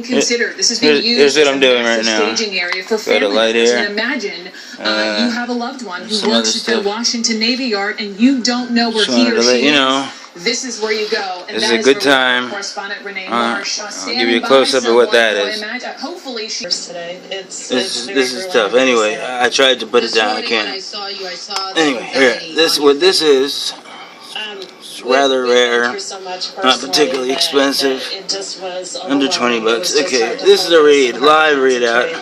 Consider this is being used here's what I'm doing right now. Staging area for Got a light here. And imagine you have a loved one who works at the Washington Navy Yard, and you don't know where he or she is. This is where you go. And this is a good time. Correspondent Renee I'll give you a close-up of what that is. Hopefully she's today. This is tough. Anyway, I tried to put it down. I can't. Anyway, here. What this is. Rather rare, not particularly expensive, under 20 bucks. Okay, this is a live readout.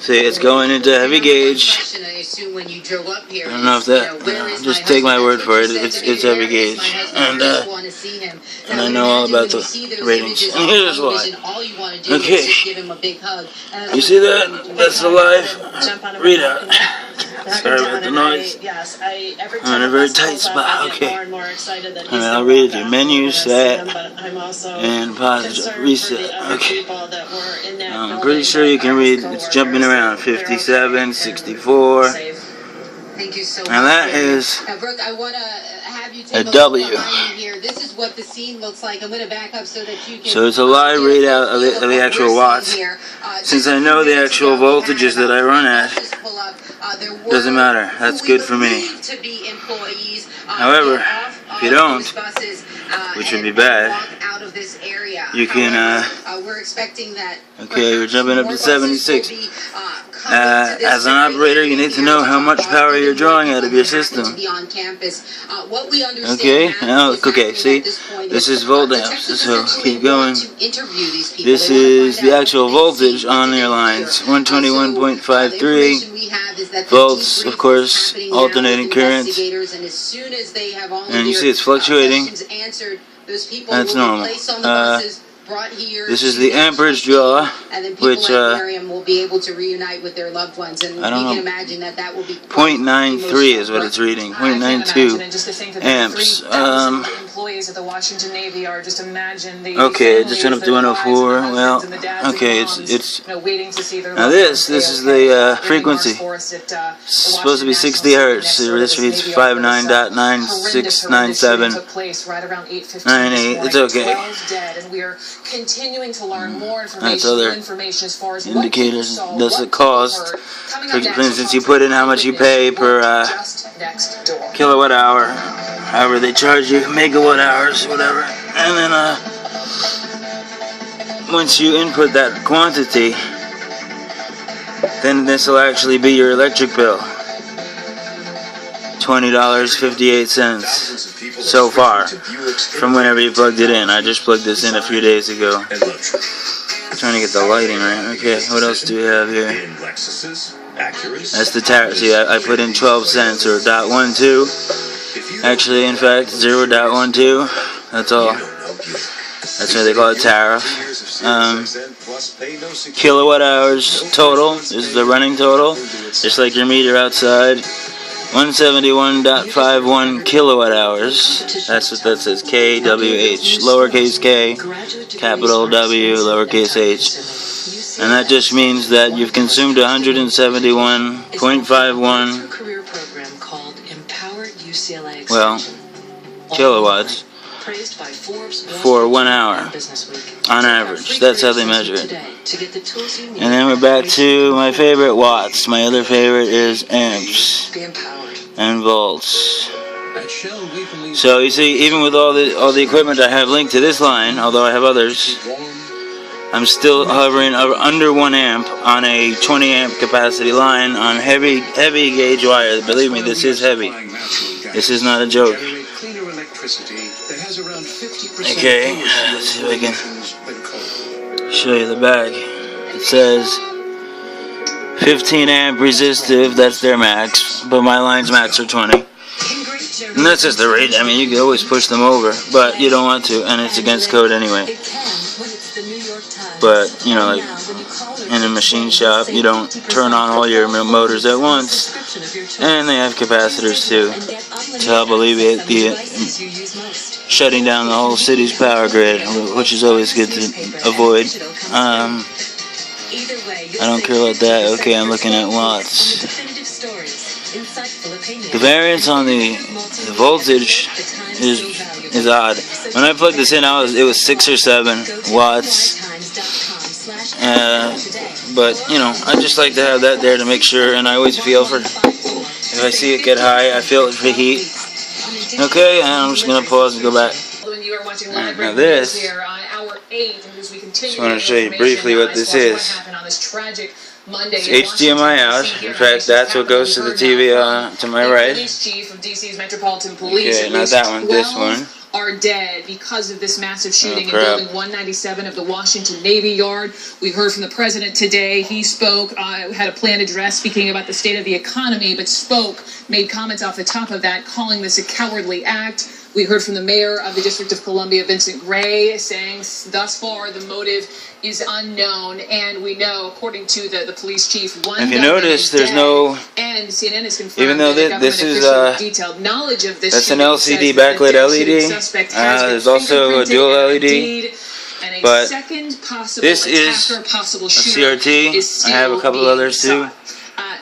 See, it's going into heavy gauge. I don't know if that, just take my word for it, it's heavy gauge. And I know all about the ratings. And here's why. Okay, you see that? That's the live readout. Sorry about the noise. I'm in a very tight spot. Okay. And I'll read it to you. Menu, set, and pause, reset. Okay. I'm pretty sure you can read. It's jumping around. 57, 64. And that is a W. This is what the scene looks like. I'm going to back up so that you can. So it's a live readout of the actual watts. Since I know the actual voltages that I run at, doesn't matter. That's good for me. However, if you don't, which would be bad, you can, okay, we're jumping up to 76. As an operator, you need to know how much power you're drawing out of your system. Okay, okay, see, this is volt amps, so keep going. This is the actual voltage on your lines, 121.53 volts, of course, alternating currents, and you see it's fluctuating. That's normal. This is the amperage draw, which I don't know, 0.93 is what it's reading, 0.92 amps. Okay, it just went up to 104. Well, okay, it's now this is the frequency. It's supposed to be 60 hertz. This reads 59.969798. It's okay. Continuing to learn more information as far as indicators. That's the cost. For instance, you put in how much you pay per kilowatt hour, however they charge you, megawatt hours, whatever. And then once you input that quantity, then this will actually be your electric bill. $20.58 so far from whenever you plugged it in. I just plugged this in a few days ago. I'm trying to get the lighting right. Okay, what else do we have here? That's the tariff. See, I put in 12 cents or .12. Actually, in fact, 0.12. That's all. That's why they call it tariff. Kilowatt hours total. This is the running total. Just like your meter outside. 171.51 kilowatt hours. That's what that says. KWH. Lowercase k, capital W, lowercase h. And that just means that you've consumed 171.51, well, kilowatts for 1 hour on average. That's how they measure it. And then we're back to my favorite watts. My other favorite is amps and volts. So you see, even with all the equipment I have linked to this line, although I have others, I'm still hovering under 1 amp on a 20 amp capacity line on heavy gauge wire. Believe me, this is heavy. This is not a joke. Okay, let's see if I can show you the back. It says 15 amp resistive, that's their max, but my line's max are 20. And that's just the rate. I mean, you can always push them over, but you don't want to, and it's against code anyway. But, you know, like in a machine shop, you don't turn on all your motors at once. And they have capacitors too, to help alleviate the shutting down the whole city's power grid, which is always good to avoid. I don't care about that. Okay, I'm looking at watts. The variance on the voltage is odd. When I plugged this in, it was 6 or 7 watts. But, you know, I just like to have that there to make sure, and I always feel for, if I see it get high, I feel it for heat. Okay, and I'm just going to pause and go back. Now this, just want to show you briefly what this is. It's HDMI out. In fact, that's what goes to the TV to my right. Okay, not that one, this one. Are dead because of this massive shooting in Building 197 of the Washington Navy Yard. We heard from the president today. He spoke, had a planned address speaking about the state of the economy, but made comments off the top of that, calling this a cowardly act. We heard from the mayor of the District of Columbia, Vincent Gray, saying thus far the motive is unknown, and we know, according to the police chief, one if you notice, there's no, and CNN is confirmed, even though this is detailed knowledge of this, that's an LCD backlit LED. There's also a dual LED, but this is a CRT. I have a couple others too.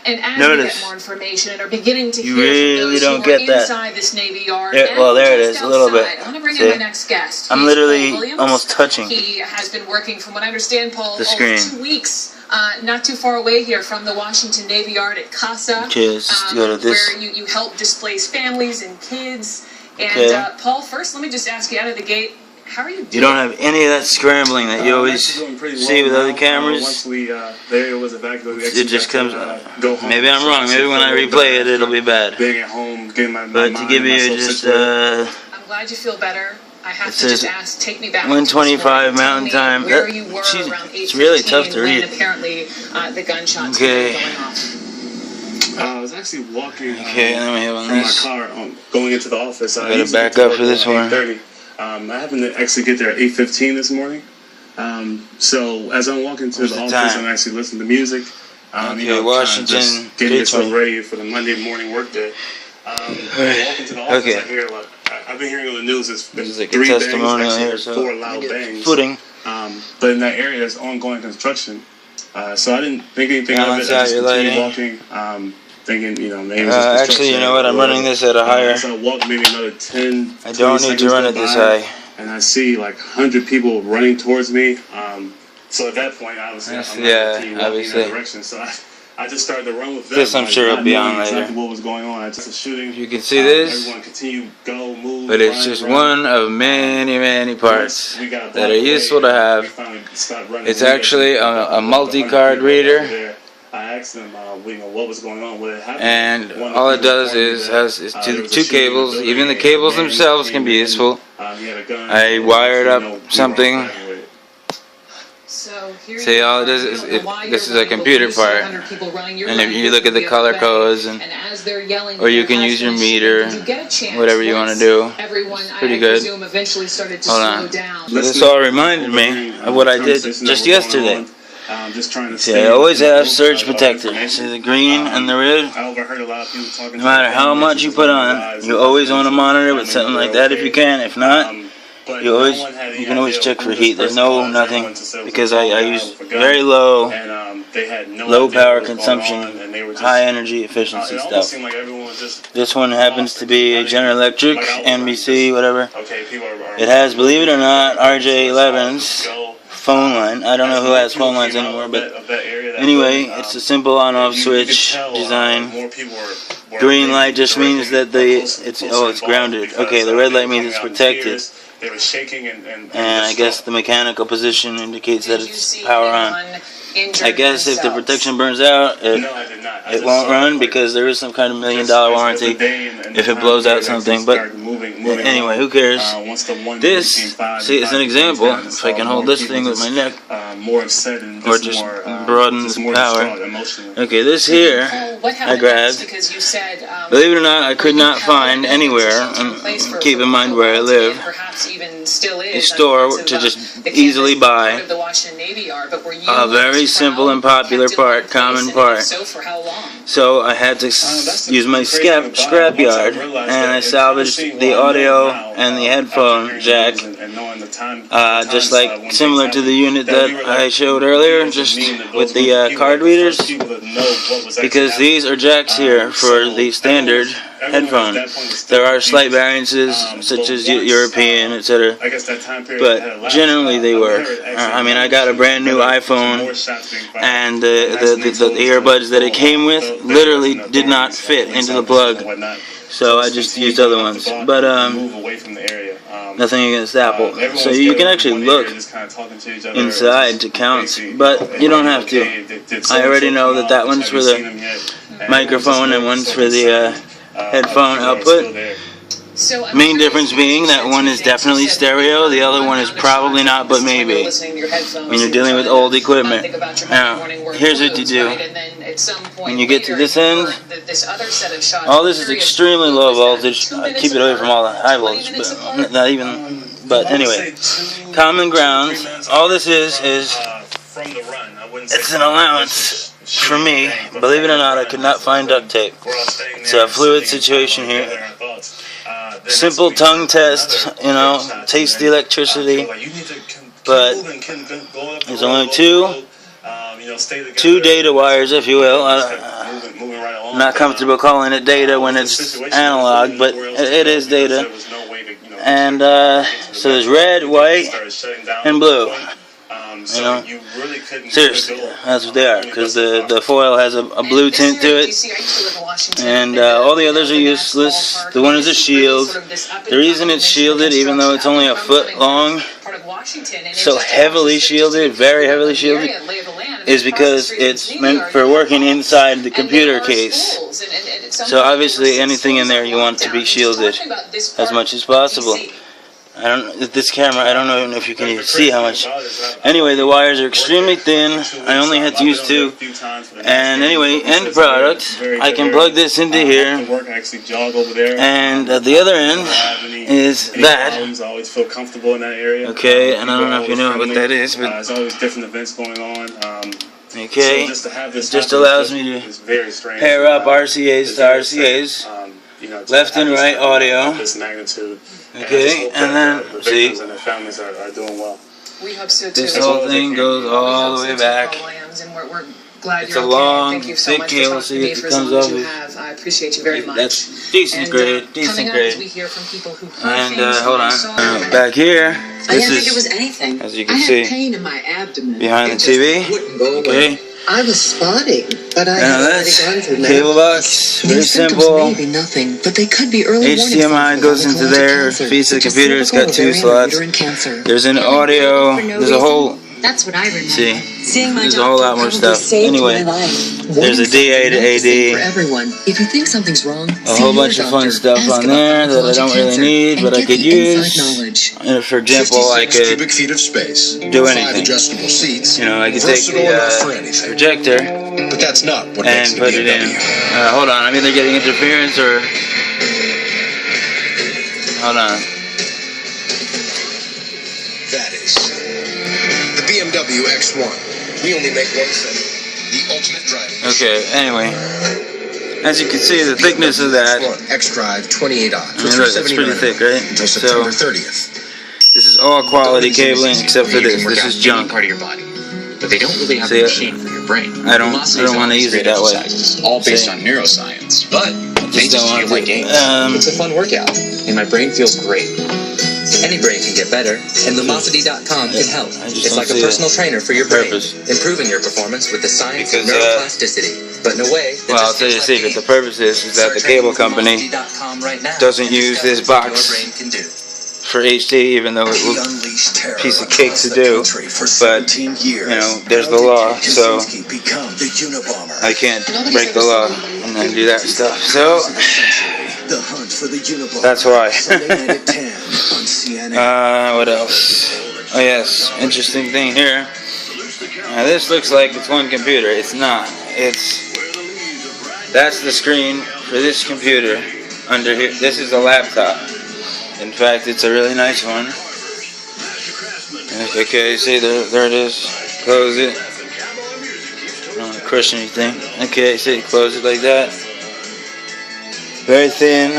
And as notice, we get more information and are beginning to you hear really from don't get that. Inside this Navy Yard, yeah, well, there it is, a little bit. I want to bring in my next guest. I'm literally almost touching. He has been working, from what I understand, Paul, the screen. over 2 weeks, not too far away here from the Washington Navy Yard at CASA, okay, let's just go to this. where you help displaced families and kids. And Paul, first, let me just ask you out of the gate, how are you doing? You don't have any of that scrambling that you always see with other cameras. Once the area was evacuated, it just comes. Maybe I'm wrong. Maybe when I replay it, it'll be bad. Being at home, getting my but to give you just, I'm glad you feel better. I have to just ask. Take me back. 1:25 Mountain Time. Where you were around 8:15 it's really tough to read. Apparently, the gunshots were going off. I was actually walking let me have on from this. my car going into the office. I gotta back up for this one. 8:30. I happened to actually get there at 8:15 this morning. So as I'm walking to the office, I'm actually listening to music. Washington, just getting myself ready for the Monday morning workday. Walking to the office, I hear I've been hearing on the news. It's been like 3 bangs, here, so 4 loud bangs. Footing. But in that area, there's ongoing construction. So I didn't think anything of it. I just continued walking. Thinking, maybe it's actually, you know what? I'm running this at a higher. So I walk maybe another 10. I don't need to run it this high. And I see like 100 people running towards me. So at that point, obviously, I'm not in that direction. So I just started to run with them. This I'm sure will be on later. Exactly what was going on. It's just a shooting. You can see this. Everyone continue, go, move. But it's just one of many, many parts that are useful to have. It's actually a multi-card reader. I asked them, what was going on, what had happened. And all it does is has two cables. Even the cables themselves can be useful. I wired up something. See, all it does is this is a computer part. And if you look at the color codes, or you can use your meter, whatever you want to do. It's pretty good. Hold on. This all reminded me of what I did just yesterday. See, I always have surge protector. See the green and the red? No matter how much you put on, you always want to monitor with something like that if you can. If not, you can always check for heat. There's nothing, because I use very low power consumption, high energy efficiency stuff. This one happens to be a General Electric, NBC, whatever. It has, believe it or not, RJ11's phone line. I don't know who has phone lines anymore, but anyway, it's a simple on-off switch design. Green light just means that it's grounded. Okay, the red light means it's protected. And I guess the mechanical position indicates that it's power on. I guess if the protection burns out, it won't run, because there is some kind of $1 million warranty if it blows out something. But anyway, who cares? This, see, is an example. If I can hold this thing with my neck, or just broaden the power. Okay, this here I grabbed. Believe it or not, I could not find anywhere, and keep in mind where I live, a store to just easily buy a very simple and popular part, common part. So I had to use my scrap yard, and I salvaged the audio and the headphone jack, just like similar to the unit that I showed earlier, just with the card readers, because these are jacks here for the standard headphone. There are slight variances, such as European, etc. better. I guess that time period but generally they work. I mean, I got a brand new iPhone, and the earbuds that it came with literally did not fit into the plug, so I just used other ones. But nothing against Apple. So you can actually look inside to count, but you don't have to. I already know that that one's for the microphone and one's for the headphone output. Main difference being that one is definitely stereo, the other one is probably not, but maybe, when you're dealing with old equipment. Now, here's what you do. When you get to this end, all this is extremely low voltage. Keep it away from all the high voltage, but not even. But anyway, common ground. All this is it's an allowance for me. Believe it or not, I could not find duct tape. It's a fluid situation here. Simple tongue test, you know, taste the electricity, but there's only two data wires, if you will. I'm not comfortable calling it data when it's analog, but it is data. And so there's red, white, and blue. You know, seriously, that's what they are, because the foil has a blue tint to it, and all the others are useless. The one is a shield. The reason it's shielded, even though it's only a foot long, so heavily shielded, very heavily shielded, is because it's meant for working inside the computer case. So obviously anything in there you want to be shielded as much as possible. This camera, I don't know if you can even see how much. Anyway, the wires are extremely thin. I only had to use 2. And anyway, end product, I can plug this into here. And at the other end is that. Okay, and I don't know if you know what that is, but there's always different events going on. okay, it just allows me to pair up RCAs to RCAs. Left and right audio. Okay, and then see, this whole thing goes all the way back. It's a long, thick cable, see, it comes up with. I appreciate you very much. That's decent grade. And hold on, back here. This is, as you can see, behind the TV. Okay. I was spotting, but I now that's cable box, very simple. Maybe nothing, but they could be early HDMI goes into there, feeds to the computer. It's got 2 slots. There's an audio. There's a whole. That's what I remember. See, there's a whole lot more stuff. Anyway, there's a DA to AD. For everyone, if you think something's wrong, a whole bunch of fun stuff on there that I don't really need, but I could use. For example, I could do anything. You know, I could take the projector and put it in. Hold on, I'm either getting interference or. Hold on. That is the BMW X1. We only make one set. The ultimate driving. Okay, anyway. As you can see, the thickness of that. X-Drive 28 odd. I mean, look, it's pretty thick, right? Until September 30th. This is all quality cabling except for this. This is junk. Part of your body, but they don't really have a machine for your brain. I don't want to use it that way. All based on neuroscience, but they just feel like games. It's a fun workout, and my brain feels great. Any brain can get better, and Lumosity.com can help. It's like a personal trainer for your brain, improving your performance with the science of neuroplasticity. But in a way, well, I'll tell you a secret. The purpose is that the cable company doesn't use this box for HD, even though it was a piece of cake to do. But, you know, there's the law, so I can't break the law and then do that stuff. So, that's why. What else? Oh yes, interesting thing here. Now this looks like it's one computer. It's not. That's the screen for this computer under here. This is a laptop. In fact, it's a really nice one. Okay, see there it is. Close it. I don't want to crush anything. Okay, see, close it like that. Very thin,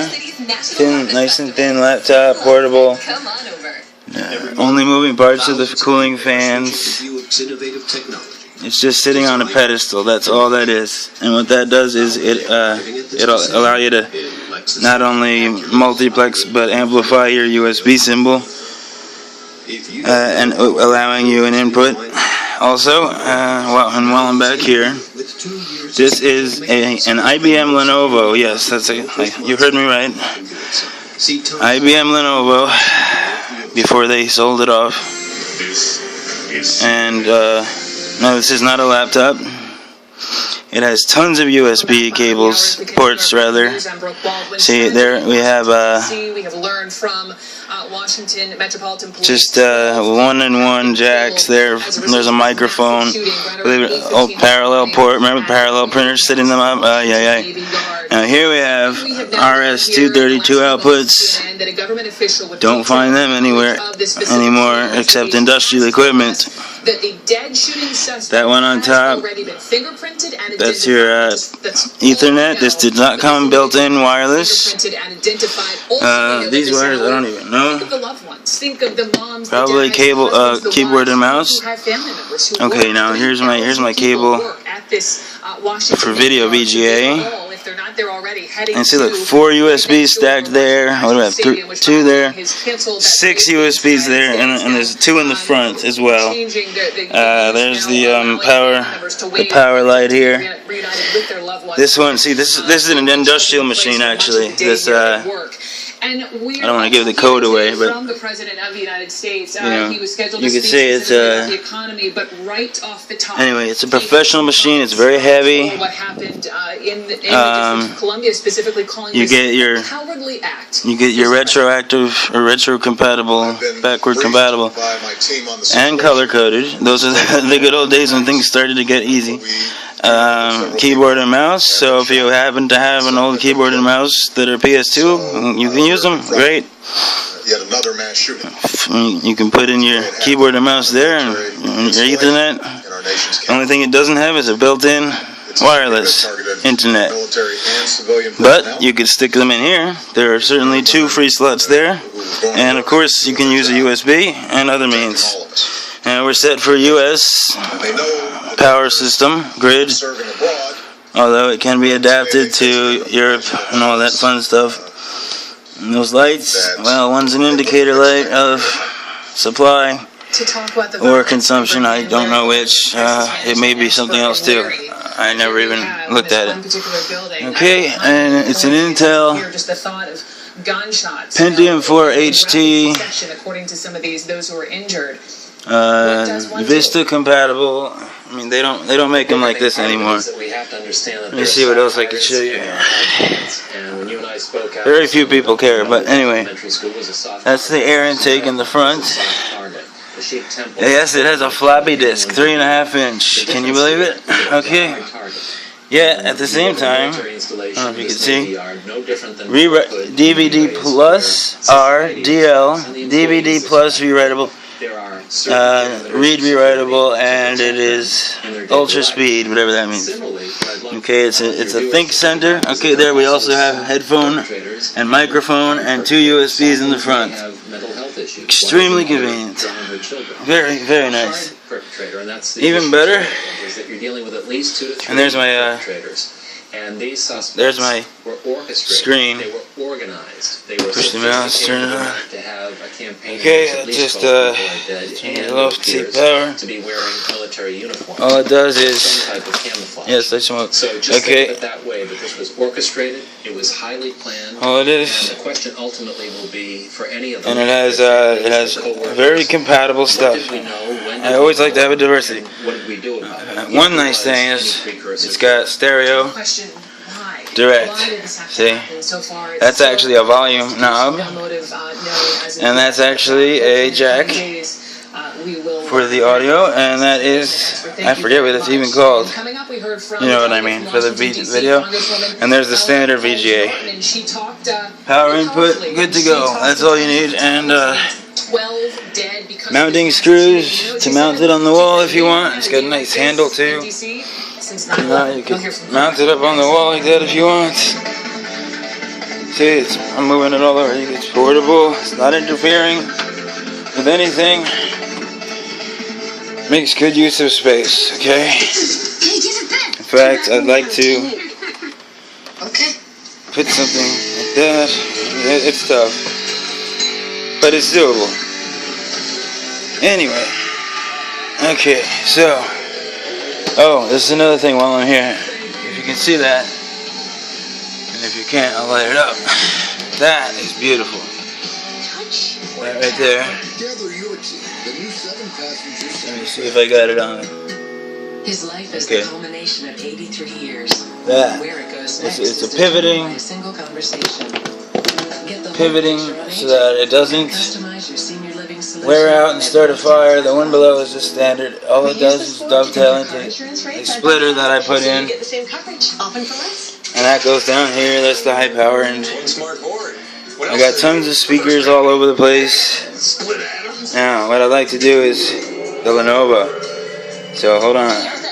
nice and thin laptop, portable. Only moving parts of the cooling fans. It's just sitting on a pedestal. That's all that is. And what that does is it'll allow you to not only multiplex but amplify your USB symbol and allowing you an input. Also, while I'm back here, this is an IBM Lenovo. Yes, you heard me right. IBM Lenovo, before they sold it off. And no, this is not a laptop. It has tons of USB cables, ports rather. See, there we have learned from Washington Metropolitan Police. Just 1-in-1 jacks there. There's a microphone. Parallel port. Remember parallel printers setting them up? Yeah. Now here we have RS-232 outputs. Don't find them anywhere anymore except industrial equipment. That one on top, that's your Ethernet. This did not come built-in wireless. These wires, I don't even know. Probably cable, keyboard and mouse. Okay, now here's my cable for video VGA. And see, look, 4 USBs stacked there. What do we have? 2 there, 6 USBs there, and there's 2 in the front as well. There's the power light here. This one, see, this is an industrial machine actually. This I don't want to give the code away, but from the President of the United States, you know, he was scheduled you to could speak say it's the economy, but right off the top. Anyway, it's a professional machine. It's very heavy. What happened in the District of Columbia, specifically calling you get your cowardly act. You get your retroactive or retro compatible, backward compatible, and color coded. Those are the good old days when things started to get easy. Keyboard and mouse. So if you happen to have an old keyboard and mouse that are PS2, you can use them. Great. Yet another mass shooting. You can put in your keyboard and mouse there and your Ethernet. The only thing it doesn't have is a built-in wireless internet. But you could stick them in here. There are certainly 2 free slots there. And of course you can use a USB and other means. And we're set for US power system, grid, although it can be adapted to Europe and all that fun stuff. And those lights, well, one's an indicator light of supply or consumption, I don't know which. It may be something else too. I never even looked at it. Okay, and it's an Intel Pentium 4 HT. According to some of those who are injured. Vista compatible. I mean, they don't make them like this anymore. Let me see what else I can show you. Very few people care, but anyway, that's the air intake in the front. Yes, it has a floppy disk, 3.5 inch. Can you believe it? Okay. Yeah, at the same time, I don't know if you can see, DVD Plus RDL, DVD Plus rewritable. Read rewritable, and it is ultra speed, whatever that means. Okay, it's a Think Center. Okay, there we also have headphone and microphone and 2 USBs in the front. Extremely convenient. Very, very nice. Even better. And there's my there's my screen. Push the mouse, turn it on. Okay, just turn it off, take power. All it does is, yes, I smoke. Okay. All it is, and it has very compatible stuff. I always like to have a diversity. One nice thing is it's got stereo. Direct. See? That's actually a volume knob. And that's actually a jack for the audio. And that is, I forget what it's even called. You know what I mean, for the video. And there's the standard VGA. Power input, good to go. That's all you need. And mounting screws to mount it on the wall if you want. It's got a nice handle too. You can mount it up on the wall like that if you want. See, I'm moving it all over. It's portable. It's not interfering with anything. Makes good use of space, okay? In fact, I'd like to put something like that. It's tough, but it's doable. Anyway, okay, so, oh, this is another thing while I'm here. If you can see that, and if you can't, I'll light it up. That is beautiful. That right there. Let me see if I got it on. His life is the culmination of 83 years. That. Where it goes next It's a pivoting. a single conversation. Pivoting so that it doesn't wear out and start a fire. The one below is just standard. All it does is dovetail into a splitter that I put in, and that goes down here. That's the high power, and I got tons of speakers all over the place. Now what I'd like to do is the Lenovo. So hold on.